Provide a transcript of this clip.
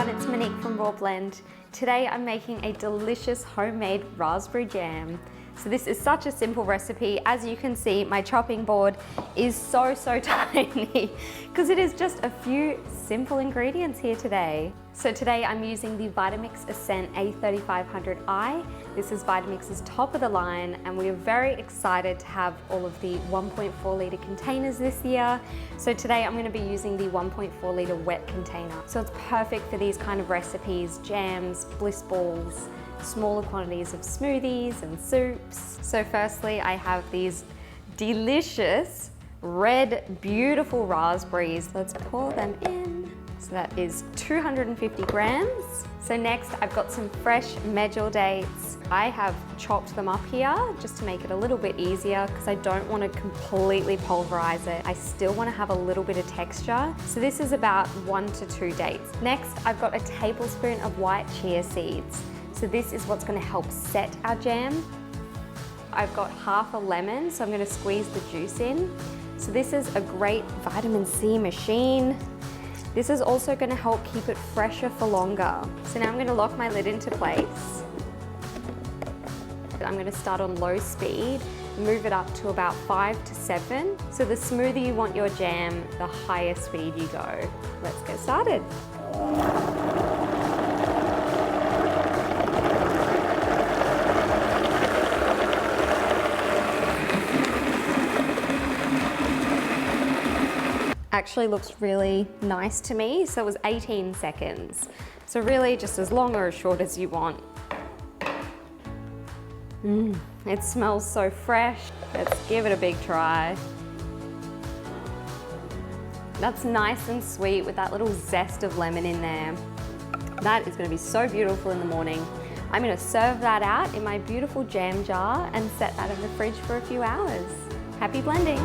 everyone, it's Monique from Raw Blend. Today I'm making a delicious homemade raspberry jam. So this is such a simple recipe. As you can see, my chopping board is so tiny because it is just a few simple ingredients here today. So today I'm using the Vitamix Ascent A3500i. This is Vitamix's top of the line, and we are very excited to have all of the 1.4 litre containers this year. So today I'm going to be using the 1.4 litre wet container. So it's perfect for these kind of recipes, jams, bliss balls, smaller quantities of smoothies and soups. So firstly, I have these delicious red, beautiful raspberries. Let's pour them in. So that is 250 grams. So next I've got some fresh medjool dates. I have chopped them up here just to make it a little bit easier because I don't want to completely pulverize it. I still want to have a little bit of texture. So this is about 1 to 2 dates. Next, I've got a tablespoon of white chia seeds. So this is what's going to help set our jam. I've got half a lemon, so I'm going to squeeze the juice in. So this is a great vitamin C machine. This is also going to help keep it fresher for longer. So now I'm going to lock my lid into place. I'm going to start on low speed, move it up to about 5 to 7. So the smoother you want your jam, the higher speed you go. Let's get started. Actually looks really nice to me. So it was 18 seconds. So really just as long or as short as you want. It smells so fresh. Let's give it a big try. That's nice and sweet with that little zest of lemon in there. That is going to be so beautiful in the morning. I'm going to serve that out in my beautiful jam jar and set that in the fridge for a few hours. Happy blending.